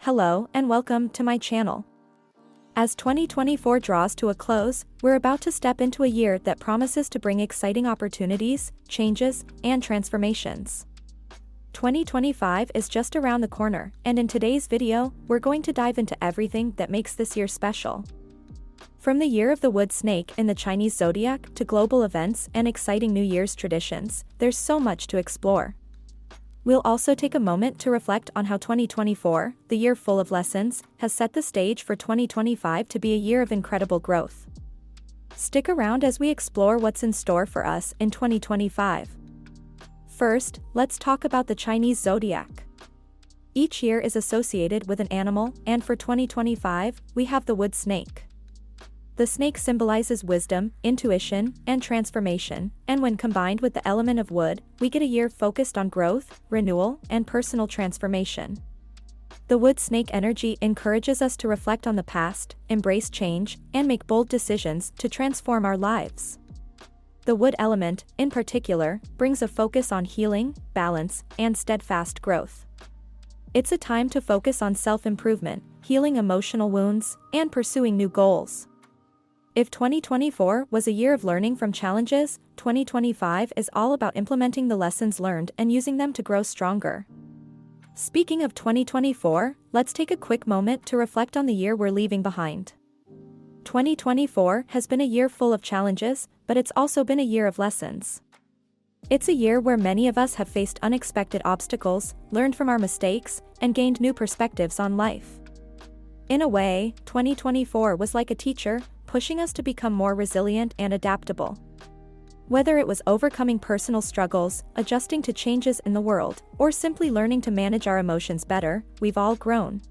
Hello and welcome to my channel. As 2024 draws to a close, we're about to step into a year that promises to bring exciting opportunities, changes, and transformations. 2025 is just around the corner, and in today's video, we're going to dive into everything that makes this year special. From the year of the wood snake in the Chinese Zodiac to global events and exciting New Year's traditions, there's so much to explore. We'll also take a moment to reflect on how 2024, the year full of lessons, has set the stage for 2025 to be a year of incredible growth. Stick around as we explore what's in store for us in 2025. First, let's talk about the Chinese Zodiac. Each year is associated with an animal, and for 2025, we have the wood snake. The snake symbolizes wisdom, intuition, and transformation, and when combined with the element of wood, we get a year focused on growth, renewal, and personal transformation. The wood snake energy encourages us to reflect on the past, embrace change, and make bold decisions to transform our lives. The wood element, in particular, brings a focus on healing, balance, and steadfast growth. It's a time to focus on self-improvement, healing emotional wounds, and pursuing new goals. If 2024 was a year of learning from challenges, 2025 is all about implementing the lessons learned and using them to grow stronger. Speaking of 2024, let's take a quick moment to reflect on the year we're leaving behind. 2024 has been a year full of challenges, but it's also been a year of lessons. It's a year where many of us have faced unexpected obstacles, learned from our mistakes, and gained new perspectives on life. In a way, 2024 was like a teacher, pushing us to become more resilient and adaptable. Whether it was overcoming personal struggles, adjusting to changes in the world, or simply learning to manage our emotions better, we've all grown.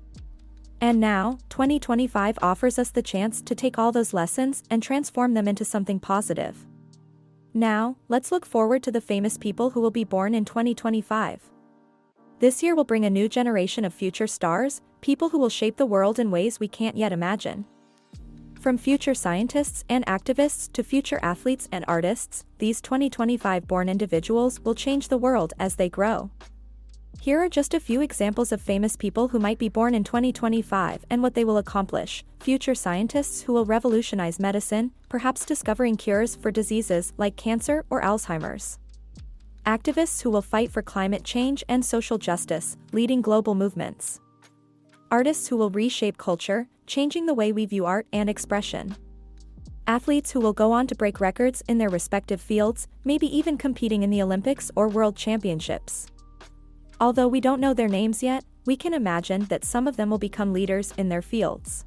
And now, 2025 offers us the chance to take all those lessons and transform them into something positive. Now, let's look forward to the famous people who will be born in 2025. This year will bring a new generation of future stars, people who will shape the world in ways we can't yet imagine. From future scientists and activists to future athletes and artists, these 2025 born individuals will change the world as they grow. Here are just a few examples of famous people who might be born in 2025 and what they will accomplish. Future scientists who will revolutionize medicine, perhaps discovering cures for diseases like cancer or Alzheimer's. Activists who will fight for climate change and social justice, leading global movements. Artists who will reshape culture, changing the way we view art and expression. Athletes who will go on to break records in their respective fields, maybe even competing in the Olympics or World Championships. Although we don't know their names yet, we can imagine that some of them will become leaders in their fields.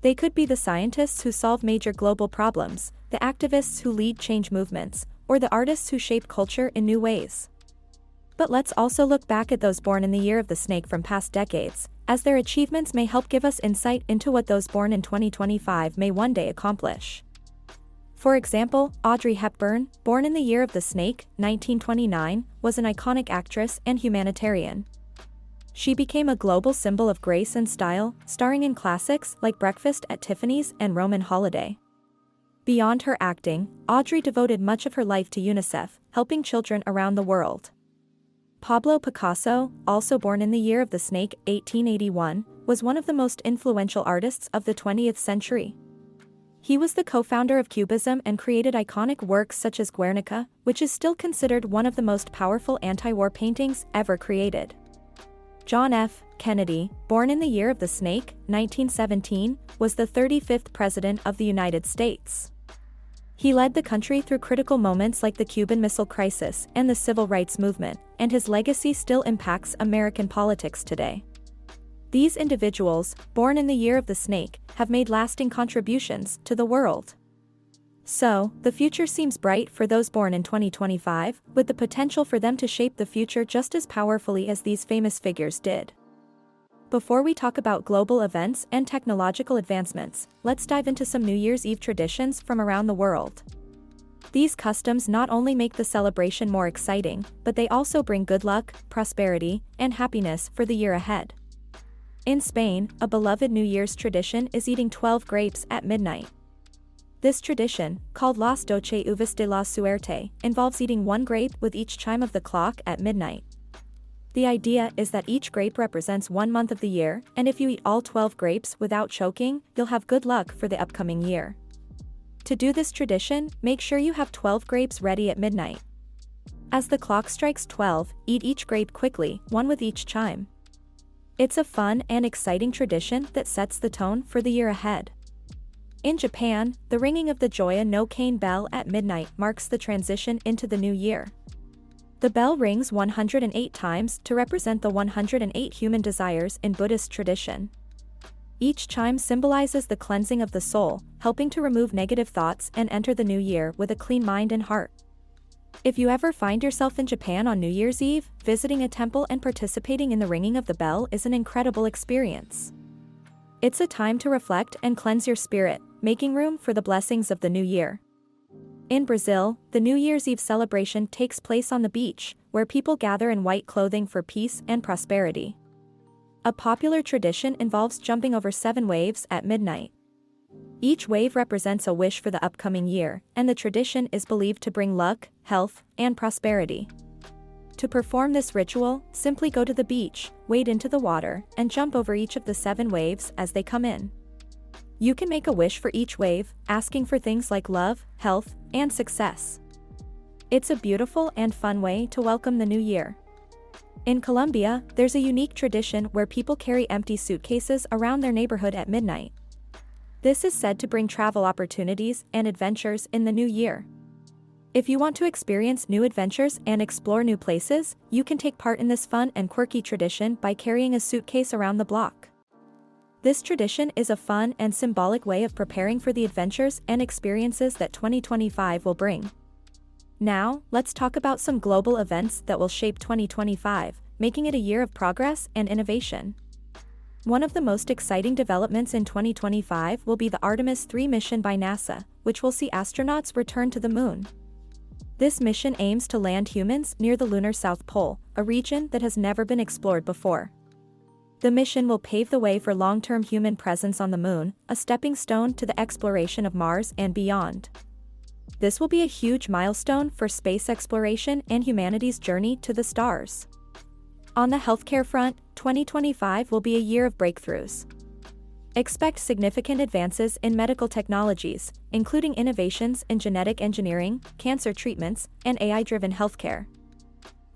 They could be the scientists who solve major global problems, the activists who lead change movements, or the artists who shape culture in new ways. But let's also look back at those born in the year of the snake from past decades, as their achievements may help give us insight into what those born in 2025 may one day accomplish. For example, Audrey Hepburn, born in the year of the snake, 1929, was an iconic actress and humanitarian. She became a global symbol of grace and style, starring in classics like Breakfast at Tiffany's and Roman Holiday. Beyond her acting, Audrey devoted much of her life to UNICEF, helping children around the world. Pablo Picasso, also born in the year of the snake, 1881, was one of the most influential artists of the 20th century. He was the co-founder of Cubism and created iconic works such as Guernica, which is still considered one of the most powerful anti-war paintings ever created. John F. Kennedy, born in the year of the snake, 1917, was the 35th President of the United States. He led the country through critical moments like the Cuban Missile Crisis and the Civil Rights Movement, and his legacy still impacts American politics today. These individuals, born in the year of the snake, have made lasting contributions to the world. So, the future seems bright for those born in 2025, with the potential for them to shape the future just as powerfully as these famous figures did. Before we talk about global events and technological advancements, let's dive into some New Year's Eve traditions from around the world. These customs not only make the celebration more exciting, but they also bring good luck, prosperity, and happiness for the year ahead. In Spain, a beloved New Year's tradition is eating 12 grapes at midnight. This tradition, called Las 12 uvas de la suerte, involves eating one grape with each chime of the clock at midnight. The idea is that each grape represents 1 month of the year, and if you eat all 12 grapes without choking, you'll have good luck for the upcoming year. To do this tradition, make sure you have 12 grapes ready at midnight. As the clock strikes 12, eat each grape quickly, one with each chime. It's a fun and exciting tradition that sets the tone for the year ahead. In Japan, the ringing of the Joya no Kane bell at midnight marks the transition into the new year. The bell rings 108 times to represent the 108 human desires in Buddhist tradition. Each chime symbolizes the cleansing of the soul, helping to remove negative thoughts and enter the new year with a clean mind and heart. If you ever find yourself in Japan on New Year's Eve, visiting a temple and participating in the ringing of the bell is an incredible experience. It's a time to reflect and cleanse your spirit, making room for the blessings of the new year. In Brazil, the New Year's Eve celebration takes place on the beach, where people gather in white clothing for peace and prosperity. A popular tradition involves jumping over 7 waves at midnight. Each wave represents a wish for the upcoming year, and the tradition is believed to bring luck, health, and prosperity. To perform this ritual, simply go to the beach, wade into the water, and jump over each of the 7 waves as they come in. You can make a wish for each wave, asking for things like love, health, and success. It's a beautiful and fun way to welcome the new year. In Colombia, there's a unique tradition where people carry empty suitcases around their neighborhood at midnight. This is said to bring travel opportunities and adventures in the new year. If you want to experience new adventures and explore new places, you can take part in this fun and quirky tradition by carrying a suitcase around the block. This tradition is a fun and symbolic way of preparing for the adventures and experiences that 2025 will bring. Now, let's talk about some global events that will shape 2025, making it a year of progress and innovation. One of the most exciting developments in 2025 will be the Artemis 3 mission by NASA, which will see astronauts return to the moon. This mission aims to land humans near the lunar South Pole, a region that has never been explored before. The mission will pave the way for long-term human presence on the moon, a stepping stone to the exploration of Mars and beyond. This will be a huge milestone for space exploration and humanity's journey to the stars. On the healthcare front, 2025 will be a year of breakthroughs. Expect significant advances in medical technologies, including innovations in genetic engineering, cancer treatments, and AI-driven healthcare.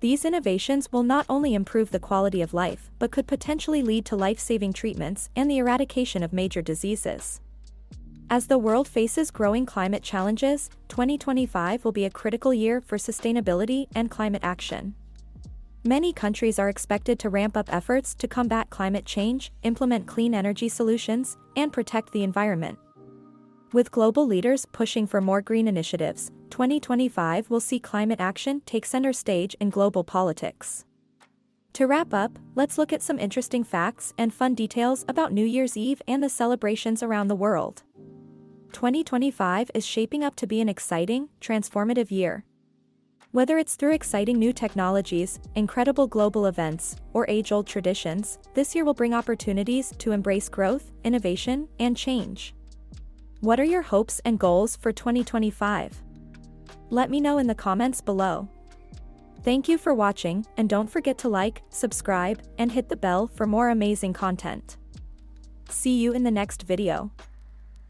These innovations will not only improve the quality of life, but could potentially lead to life-saving treatments and the eradication of major diseases. As the world faces growing climate challenges, 2025 will be a critical year for sustainability and climate action. Many countries are expected to ramp up efforts to combat climate change, implement clean energy solutions, and protect the environment. With global leaders pushing for more green initiatives, 2025 will see climate action take center stage in global politics. To wrap up, let's look at some interesting facts and fun details about New Year's Eve and the celebrations around the world. 2025 is shaping up to be an exciting, transformative year. Whether it's through exciting new technologies, incredible global events, or age-old traditions, this year will bring opportunities to embrace growth, innovation, and change. What are your hopes and goals for 2025? Let me know in the comments below. Thank you for watching, and don't forget to like, subscribe, and hit the bell for more amazing content. See you in the next video.